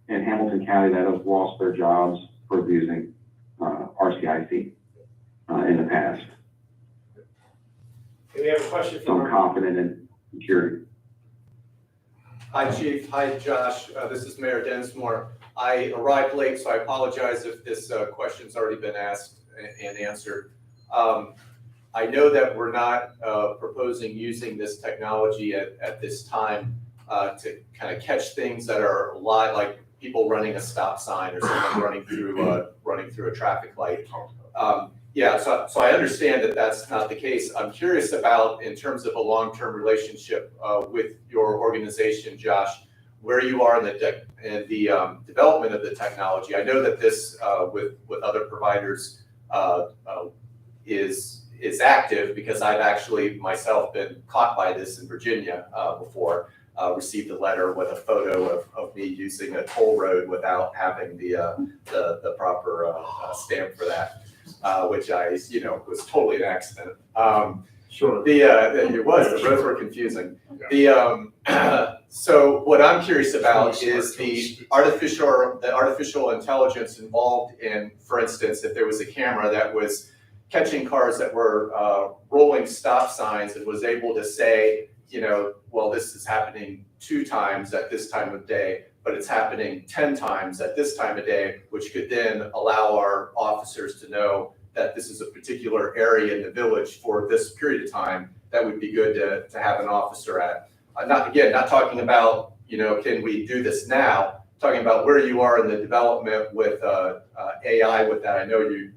Speaker 6: in Hamilton County that have lost their jobs for abusing RCIC in the past.
Speaker 3: Okay, we have a question
Speaker 6: So
Speaker 3: from
Speaker 6: I'm confident in security.
Speaker 8: Hi, Chief. Hi, Josh. This is Mayor Densmore. I arrived late, so I apologize if this question's already been asked and answered. I know that we're not proposing using this technology at this time to kind of catch things that are live, like people running a stop sign or someone running through a traffic light. Yeah, so I understand that that's not the case. I'm curious about, in terms of a long-term relationship with your organization, Josh, where you are in the development of the technology. I know that this with other providers is active because I've actually myself been caught by this in Virginia before. Received a letter with a photo of me using a toll road without having the proper stamp for that. Which was totally an accident.
Speaker 1: Sure.
Speaker 8: It was, the roads were confusing. So what I'm curious about is the artificial intelligence involved in, for instance, if there was a camera that was catching cars that were rolling stop signs and was able to say, well, this is happening 2 times at this time of day, but it's happening 10 times at this time of day, which could then allow our officers to know that this is a particular area in the village for this period of time that would be good to have an officer at. Not talking about, can we do this now, talking about where you are in the development with AI with that. I know you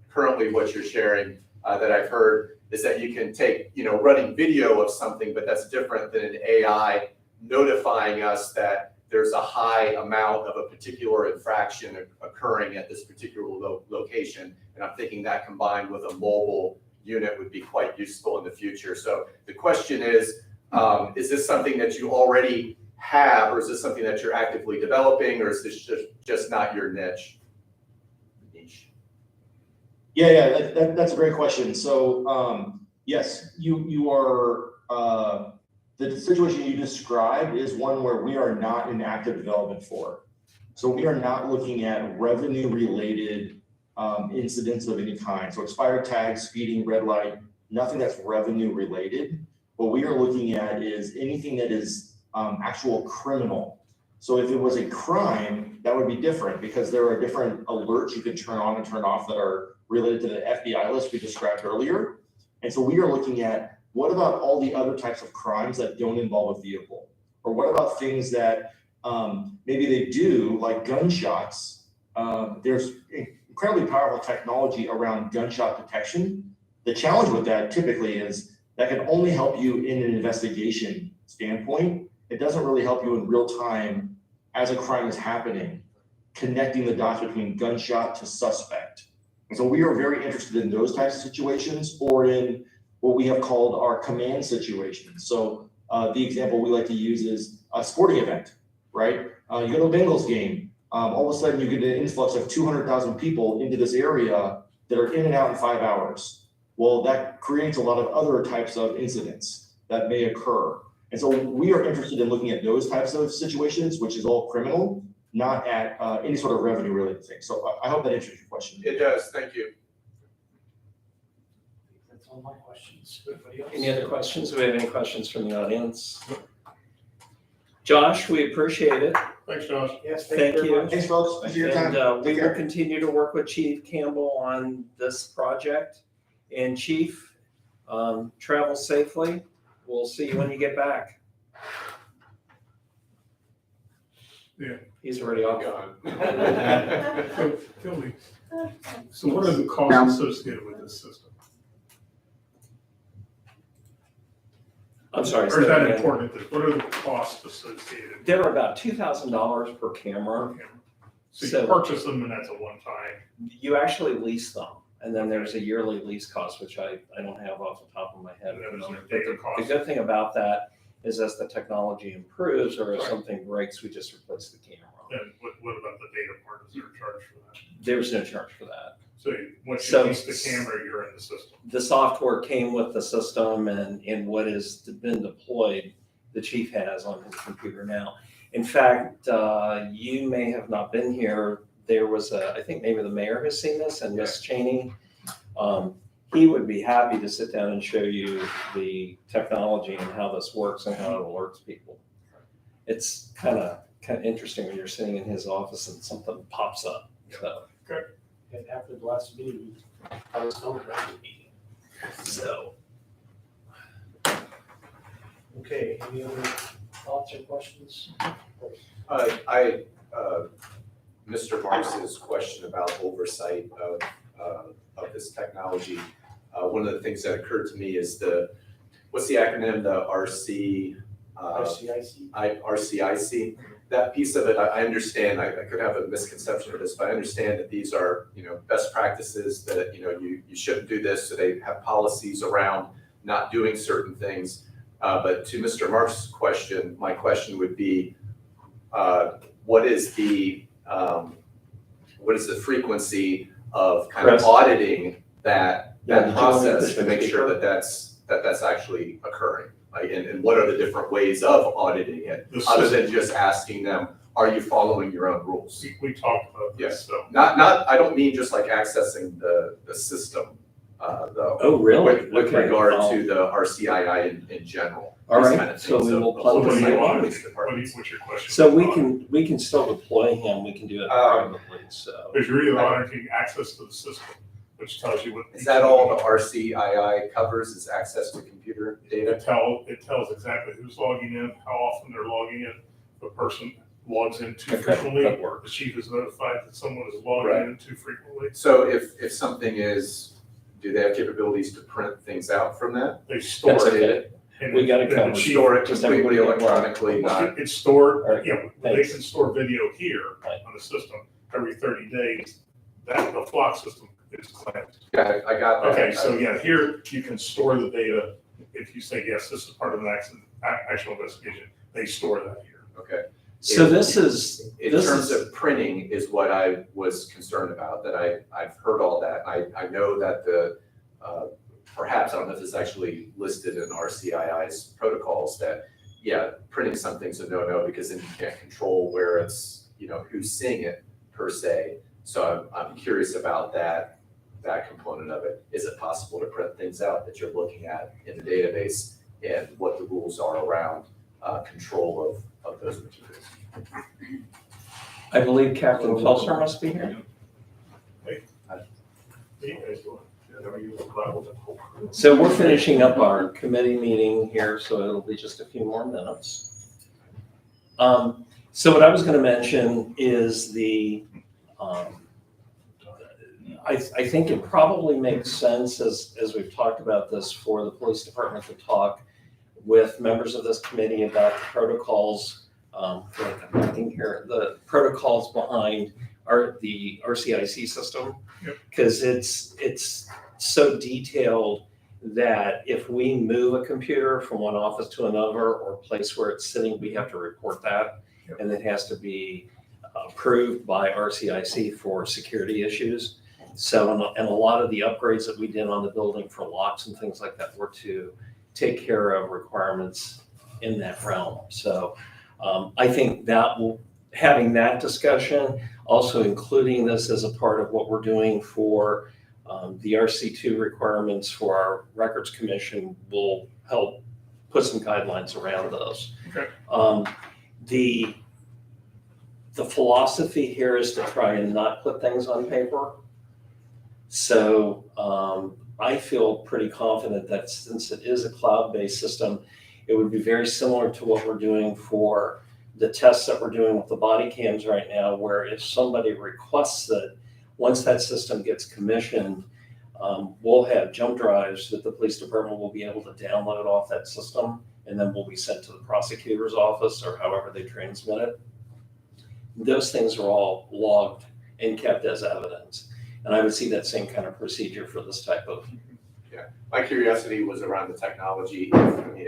Speaker 8: currently what you're sharing that I've heard is that you can take, running video of something, but that's different than an AI notifying us that there's a high amount of a particular infraction occurring at this particular location. And I'm thinking that combined with a mobile unit would be quite useful in the future. So the question is this something that you already have, or is this something that you're actively developing, or is this just not your niche?
Speaker 7: Yeah, that's a great question. So yes, you are, the situation you described is one where we are not in active development for. So we are not looking at revenue related incidents of any kind. So expired tags, speeding, red light, nothing that's revenue related. What we are looking at is anything that is actual criminal. So if it was a crime, that would be different because there are different alerts you can turn on and turn off that are related to the FBI list we described earlier. And so we are looking at, what about all the other types of crimes that don't involve a vehicle? Or what about things that maybe they do, like gunshots? There's incredibly powerful technology around gunshot detection. The challenge with that typically is that can only help you in an investigation standpoint. It doesn't really help you in real time as a crime is happening, connecting the dots between gunshot to suspect. And so we are very interested in those types of situations, or in what we have called our command situations. So the example we like to use is a sporting event, right? You go to a Bengals game, all of a sudden you get an influx of 200,000 people into this area that are in and out in 5 hours. Well, that creates a lot of other types of incidents that may occur. And so we are interested in looking at those types of situations, which is all criminal, not at any sort of revenue related thing. So I hope that answers your question.
Speaker 8: It does, thank you.
Speaker 3: That's all my questions. Anybody else?
Speaker 4: Any other questions? Do we have any questions from the audience? Josh, we appreciate it.
Speaker 1: Thanks, Josh.
Speaker 3: Yes,
Speaker 4: Thank
Speaker 3: thank you
Speaker 4: you.
Speaker 3: very much.
Speaker 7: Thanks, folks. Thanks for your time.
Speaker 4: And we
Speaker 7: Take
Speaker 4: will
Speaker 7: care.
Speaker 4: continue to work with Chief Campbell on this project. And Chief, travel safely. We'll see you when you get back.
Speaker 1: Yeah.
Speaker 4: He's already off.
Speaker 1: So, tell me, so what are the costs associated with this system?
Speaker 4: I'm sorry.
Speaker 1: Or
Speaker 4: say
Speaker 1: is that
Speaker 4: again.
Speaker 1: important? What are the costs associated?
Speaker 4: They're about $2,000 per camera.
Speaker 1: So you
Speaker 4: So-
Speaker 1: purchase them and that's a one-time.
Speaker 4: You actually lease them, and then there's a yearly lease cost, which I don't have off the top of my head.
Speaker 1: And then there's
Speaker 4: But
Speaker 1: a data
Speaker 4: the
Speaker 1: cost.
Speaker 4: good thing about that is as the technology improves, or if
Speaker 1: Right.
Speaker 4: something breaks, we just replace the camera.
Speaker 1: And what about the data part? Is there a charge for that?
Speaker 4: There's no charge for that.
Speaker 1: So once
Speaker 4: So-
Speaker 1: you lease the camera, you're in the system.
Speaker 4: The software came with the system, and what has been deployed, the chief has on his computer now. In fact, you may have not been here. There was I think maybe the mayor has seen this, and Miss Cheney. He would be happy to sit down and show you the technology and how this works and how it alerts people. It's kind of interesting when you're sitting in his office and something pops up, so.
Speaker 3: And after the last meeting, I was going around the meeting.
Speaker 4: So,
Speaker 3: Okay, any other thoughts or questions?
Speaker 8: Mr. Marks's question about oversight of this technology, one of the things that occurred to me is what's the acronym, the
Speaker 3: RCIC?
Speaker 8: RCIC? That piece of it, I understand, I could have a misconception of this, but I understand that these are, best practices, that, you shouldn't do this, so they have policies around not doing certain things. But to Mr. Marks' question, my question would be, what is the frequency of kind of
Speaker 4: Chris?
Speaker 8: auditing that
Speaker 4: Yeah, did you want me to
Speaker 8: process to make sure
Speaker 4: speak?
Speaker 8: that that's actually occurring? Like, and what are the different ways of auditing it,
Speaker 1: The
Speaker 8: other
Speaker 1: system-
Speaker 8: than just asking them, are you following your own rules?
Speaker 1: We talked about
Speaker 8: Yes.
Speaker 1: this, so.
Speaker 8: Not, I don't mean just like accessing the system, though.
Speaker 4: oh, really?
Speaker 8: With
Speaker 4: Okay.
Speaker 8: regard
Speaker 4: I'll-
Speaker 8: to the RCII in general.
Speaker 4: All
Speaker 8: these
Speaker 4: right,
Speaker 8: kind of
Speaker 4: so
Speaker 8: things
Speaker 4: we
Speaker 8: of-
Speaker 4: will
Speaker 8: of
Speaker 4: plug
Speaker 1: What do
Speaker 4: this
Speaker 1: you
Speaker 8: oversight
Speaker 4: in.
Speaker 8: of
Speaker 1: want?
Speaker 8: police departments.
Speaker 1: What's your question?
Speaker 4: So we can still deploy him, we can do it privately, so.
Speaker 1: Because you're either auditing access to the system, which tells you what.
Speaker 8: Is that all the RCII covers, is access to computer data?
Speaker 1: It tells exactly who's logging in, how often they're logging in. If a person logs in too
Speaker 4: Okay,
Speaker 1: frequently,
Speaker 4: that
Speaker 1: the
Speaker 4: works.
Speaker 1: chief is notified that someone is logging
Speaker 8: Right.
Speaker 1: in too frequently.
Speaker 8: So if something is, do they have capabilities to print things out from that?
Speaker 1: They store
Speaker 4: That's
Speaker 1: it.
Speaker 4: okay.
Speaker 1: and
Speaker 4: We got it
Speaker 1: then the
Speaker 4: covered.
Speaker 1: chief-
Speaker 8: Store it
Speaker 4: Just
Speaker 8: completely
Speaker 4: everybody get one.
Speaker 8: electronically, not,
Speaker 1: It's stored,
Speaker 4: All right,
Speaker 1: they
Speaker 4: thanks.
Speaker 1: can store video here
Speaker 4: Right.
Speaker 1: on the system every 30 days. That, the flock system is cleansed.
Speaker 8: yeah, I got that.
Speaker 1: Okay, so yeah, here you can store the data. If you say, yes, this is part of an actual investigation, they store that here.
Speaker 8: Okay.
Speaker 4: So this is,
Speaker 8: In
Speaker 4: this
Speaker 8: terms
Speaker 4: is,
Speaker 8: of printing is what I was concerned about, that I've heard all that. I know that perhaps, I don't know if it's actually listed in RCII's protocols, that, yeah, printing something's a no-no because then you can't control where it's, who's seeing it per se. So I'm curious about that component of it. Is it possible to print things out that you're looking at in the database, and what the rules are around control of those materials?
Speaker 4: I believe Captain Felser must be here.
Speaker 1: You guys do it.
Speaker 4: So we're finishing up our committee meeting here, so it'll be just a few more minutes. So what I was gonna mention is I think it probably makes sense, as we've talked about this, for the police department to talk with members of this committee about the protocols, like I'm looking here, the protocols behind the RCIC system.
Speaker 1: Yep.
Speaker 4: Because it's so detailed that if we move a computer from one office to another or place where it's sitting, we have to report that.
Speaker 1: Yep.
Speaker 4: And it has to be approved by RCIC for security issues. So, and a lot of the upgrades that we did on the building for locks and things like that were to take care of requirements in that realm. So I think that having that discussion, also including this as a part of what we're doing for the RC2 requirements for our records commission, will help put some guidelines around those.
Speaker 1: Okay.
Speaker 4: The philosophy here is to try and not put things on paper. So I feel pretty confident that since it is a cloud-based system, it would be very similar to what we're doing for the tests that we're doing with the body cams right now, where if somebody requests it, once that system gets commissioned, we'll have jump drives that the police department will be able to download off that system, and then will be sent to the prosecutor's office or however they transmit it. Those things are all logged and kept as evidence. And I would see that same kind of procedure for this type of.
Speaker 8: Yeah, my curiosity was around the technology. I mean,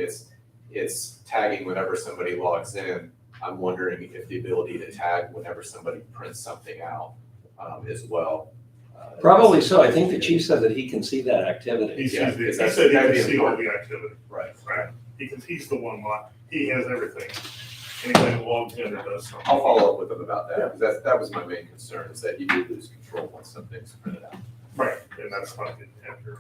Speaker 8: it's tagging whenever somebody logs in. I'm wondering if the ability to tag whenever somebody prints something out as well.
Speaker 4: Probably so. I think the chief said that he can see that activity.
Speaker 1: He
Speaker 8: Yeah,
Speaker 1: sees the, he
Speaker 8: because
Speaker 1: said he
Speaker 8: that'd
Speaker 1: can
Speaker 8: be
Speaker 1: see all
Speaker 8: important.
Speaker 1: the activity.
Speaker 8: Right.
Speaker 1: Right. He's the one, he has everything. Anything that logs in or does something.
Speaker 8: I'll follow up with them about that, because that was my main concern, is that you do lose control once something's printed out.
Speaker 1: Right, and that's not the intent here.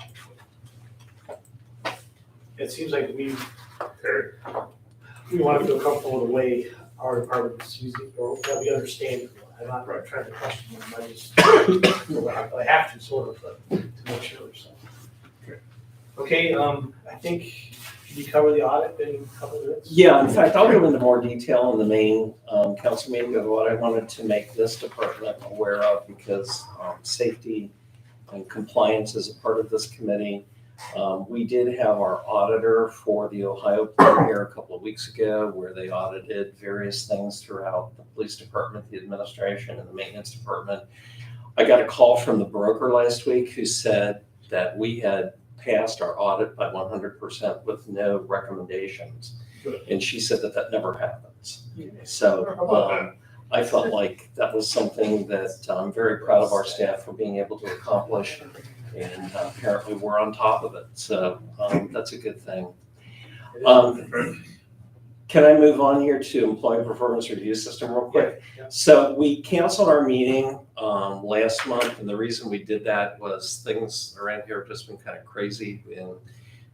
Speaker 3: It seems like we
Speaker 1: Okay.
Speaker 3: want to feel comfortable with the way our department is using, or that we understand it. I'm not
Speaker 8: Right.
Speaker 3: trying to question them, I just, I have to sort of, to make sure, so. Okay, I think, did you cover the audit in a couple of minutes?
Speaker 4: Yeah, in fact, I'll go into more detail in the main council meeting of what I wanted to make this department aware of, because safety and compliance is a part of this committee. We did have our auditor for the Ohio plan here a couple of weeks ago, where they audited various things throughout the police department, the administration, and the maintenance department. I got a call from the broker last week who said that we had passed our audit by 100% with no recommendations.
Speaker 1: Good.
Speaker 4: And she said that that never happens. So
Speaker 1: How about that?
Speaker 4: I felt like that was something that I'm very proud of our staff for being able to accomplish. And apparently we're on top of it. So that's a good thing. Can I move on here to employee performance review system real quick?
Speaker 3: Yeah.
Speaker 4: So we canceled our meeting last month, and the reason we did that was things around here have just been kind of crazy in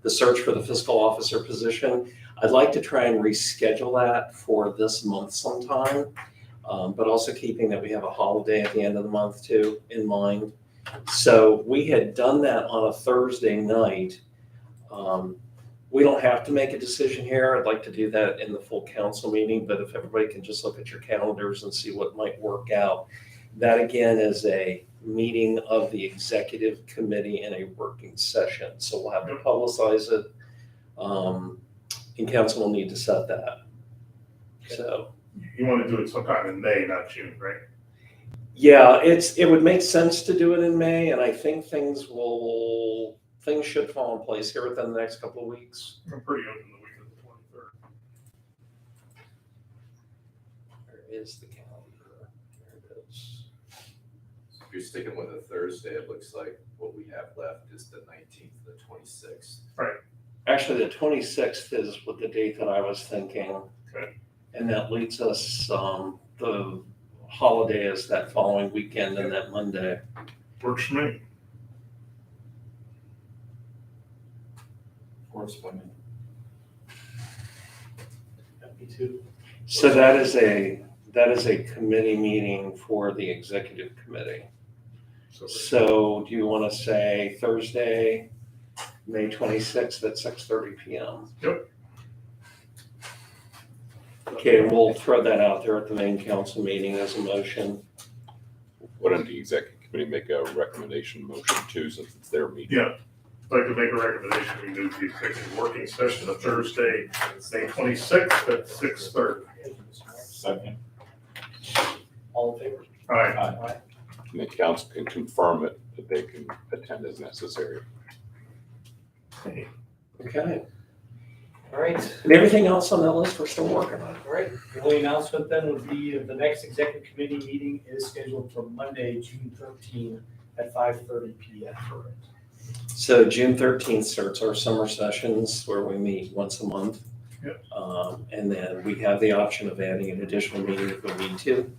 Speaker 4: the search for the fiscal officer position. I'd like to try and reschedule that for this month sometime, but also keeping that we have a holiday at the end of the month too in mind. So we had done that on a Thursday night. We don't have to make a decision here. I'd like to do that in the full council meeting, but if everybody can just look at your calendars and see what might work out. That again is a meeting of the executive committee in a working session. So we'll have to publicize it. And council will need to set that. So.
Speaker 1: You want to do it sometime in May, not June, right?
Speaker 4: Yeah, it would make sense to do it in May, and I think things should fall in place here within the next couple of weeks.
Speaker 1: I'm pretty open the week of the 23rd.
Speaker 4: Where is the calendar? There it is.
Speaker 8: If you're sticking with a Thursday, it looks like what we have left is the 19th, the 26th.
Speaker 4: Actually, the 26th is what the date that I was thinking.
Speaker 1: Okay.
Speaker 4: And that leads us, the holiday is that following weekend and that Monday.
Speaker 1: Works for me.
Speaker 5: Works for me.
Speaker 3: Me too.
Speaker 4: So that is a committee meeting for the executive committee. So do you want to say Thursday, May 26th at 6:30 p.m.?
Speaker 1: Yep.
Speaker 4: Okay, we'll throw that out there at the main council meeting as a motion.
Speaker 5: What on the executive
Speaker 9: Somebody make a recommendation motion too, since it's their meeting.
Speaker 1: Yeah, I'd like to make a recommendation, we move the executive working session to Thursday, May 26th at 6:30.
Speaker 5: Second.
Speaker 3: All in favor?
Speaker 1: All right,
Speaker 9: And the council can confirm it, that they can attend as necessary.
Speaker 4: Okay.
Speaker 3: All right.
Speaker 4: And everything else on that list we're still working on.
Speaker 3: All right, the only announcement then would be the next executive committee meeting is scheduled for Monday, June 13 at 5:30 PM.
Speaker 4: So June 13th starts our summer sessions where we meet once a month.
Speaker 1: Yep.
Speaker 4: And then we have the option of adding an additional meeting if we need to.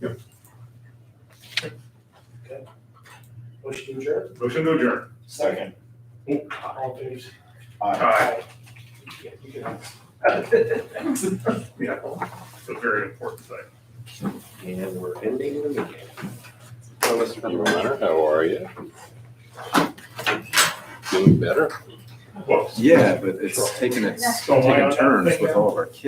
Speaker 3: Motion to adjourn?
Speaker 1: motion to adjourn.
Speaker 5: Second.
Speaker 3: All in favor?
Speaker 1: Aye.
Speaker 3: Yeah, you can have
Speaker 1: Yeah, it's a very important thing.
Speaker 4: And we're ending the meeting.
Speaker 9: Hello, Mr. Manor, how are you? Feeling better?
Speaker 1: Well,
Speaker 10: Yeah, but it's taking
Speaker 1: So am I on that
Speaker 10: turns
Speaker 1: thing
Speaker 10: with
Speaker 1: now?
Speaker 10: all of our kids.